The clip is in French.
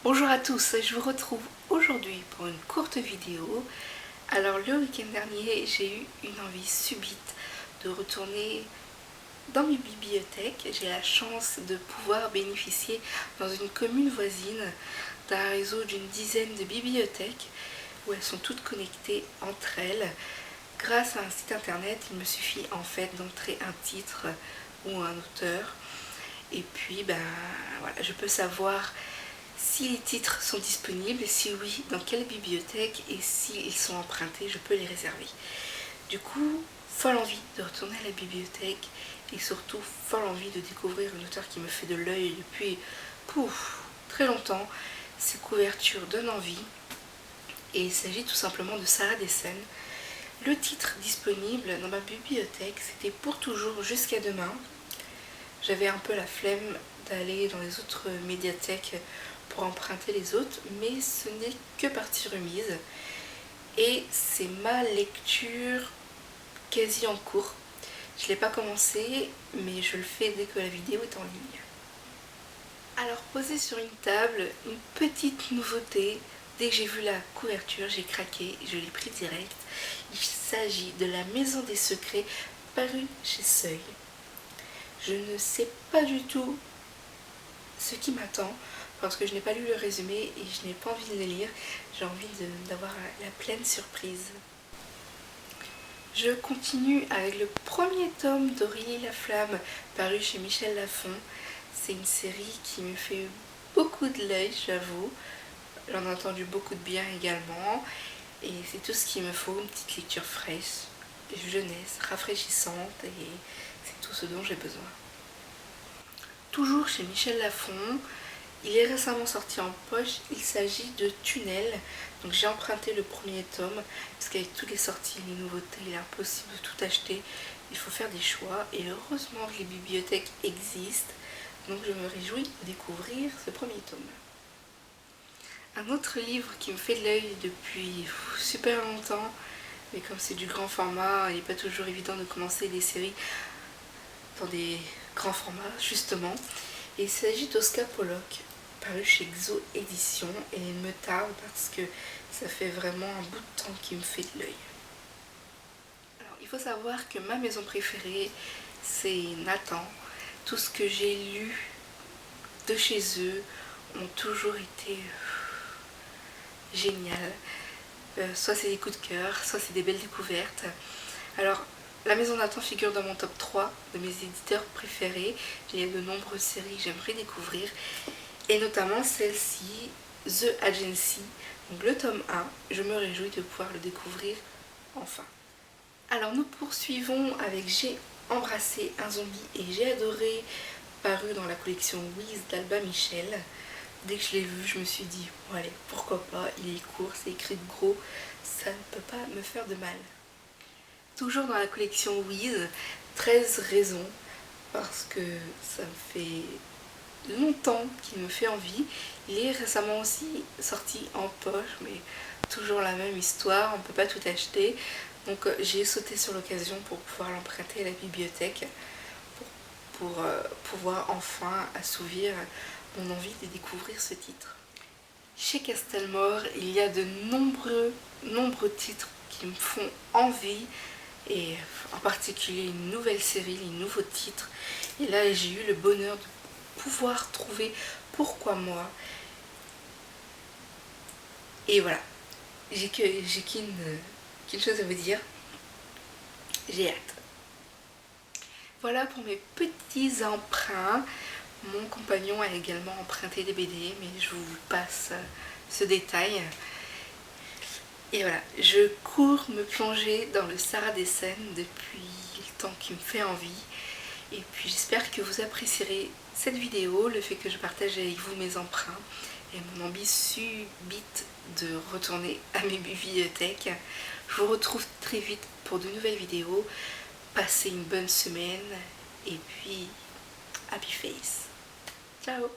Bonjour à tous, je vous retrouve aujourd'hui pour une courte vidéo. Alors le week-end dernier, j'ai eu une envie subite de retourner dans mes bibliothèques. J'ai la chance de pouvoir bénéficier dans une commune voisine d'un réseau d'une dizaine de bibliothèques où elles sont toutes connectées entre elles. Grâce à un site internet, il me suffit en fait d'entrer un titre ou un auteur et puis voilà, je peux savoir si les titres sont disponibles, si oui, dans quelle bibliothèque et s'ils sont empruntés, je peux les réserver. Du coup, folle envie de retourner à la bibliothèque et surtout folle envie de découvrir un auteur qui me fait de l'œil depuis très longtemps. Ses couvertures donnent envie et il s'agit tout simplement de Sarah Dessen. Le titre disponible dans ma bibliothèque, c'était Pour toujours jusqu'à demain. J'avais un peu la flemme d'aller dans les autres médiathèques pour emprunter les autres, mais ce n'est que partie remise et c'est ma lecture quasi en cours. Je ne l'ai pas commencé, mais je le fais dès que la vidéo est en ligne. Alors posée sur une table, une petite nouveauté. Dès que j'ai vu la couverture, j'ai craqué, je l'ai pris direct. Il s'agit de La Maison des Secrets, paru chez Seuil. Je ne sais pas du tout ce qui m'attend parce que je n'ai pas lu le résumé et je n'ai pas envie de le lire. J'ai envie d'avoir la pleine surprise. Je continue avec le premier tome d'Aurélie Laflamme paru chez Michel Lafon. C'est une série qui me fait beaucoup de l'œil, j'avoue. J'en ai entendu beaucoup de bien également et c'est tout ce qu'il me faut, une petite lecture fraîche, jeunesse, rafraîchissante et c'est tout ce dont j'ai besoin. Toujours chez Michel Lafon, il est récemment sorti en poche, il s'agit de Tunnel. Donc j'ai emprunté le premier tome parce qu'avec toutes les sorties, les nouveautés, il est impossible de tout acheter. Il faut faire des choix et heureusement que les bibliothèques existent. Donc je me réjouis de découvrir ce premier tome. Un autre livre qui me fait de l'œil depuis super longtemps, mais comme c'est du grand format, il n'est pas toujours évident de commencer des séries dans des grands formats justement. Et il s'agit d'Oscar Pollock, paru chez Xo Éditions, et il me tarde parce que ça fait vraiment un bout de temps qu'il me fait de l'œil. Alors il faut savoir que ma maison préférée c'est Nathan. Tout ce que j'ai lu de chez eux ont toujours été génial. Soit c'est des coups de cœur, soit c'est des belles découvertes. Alors La Maison Nathan figure dans mon top 3 de mes éditeurs préférés. Il y a de nombreuses séries que j'aimerais découvrir et notamment celle-ci, The Agency, donc le tome 1. Je me réjouis de pouvoir le découvrir enfin. Alors nous poursuivons avec J'ai embrassé un zombie et j'ai adoré, paru dans la collection Wiz d'Alba Michel. Dès que je l'ai vu, je me suis dit, bon allez, pourquoi pas, il est court, c'est écrit de gros, ça ne peut pas me faire de mal. Toujours dans la collection Wiz, 13 raisons, parce que ça me fait longtemps qu'il me fait envie. Il est récemment aussi sorti en poche, mais toujours la même histoire, on ne peut pas tout acheter. Donc j'ai sauté sur l'occasion pour pouvoir l'emprunter à la bibliothèque, pour pouvoir enfin assouvir mon envie de découvrir ce titre. Chez Castelmore, il y a de nombreux titres qui me font envie, et en particulier une nouvelle série, les nouveaux titres. Et là j'ai eu le bonheur de pouvoir trouver Pourquoi moi. Et voilà, j'ai qu'une chose à vous dire, j'ai hâte. Voilà pour mes petits emprunts. Mon compagnon a également emprunté des BD, mais je vous passe ce détail. Et voilà, je cours me plonger dans le Sarah Dessen depuis le temps qui me fait envie. Et puis j'espère que vous apprécierez cette vidéo, le fait que je partage avec vous mes emprunts et mon envie subite de retourner à mes bibliothèques. Je vous retrouve très vite pour de nouvelles vidéos. Passez une bonne semaine et puis happy face. Ciao!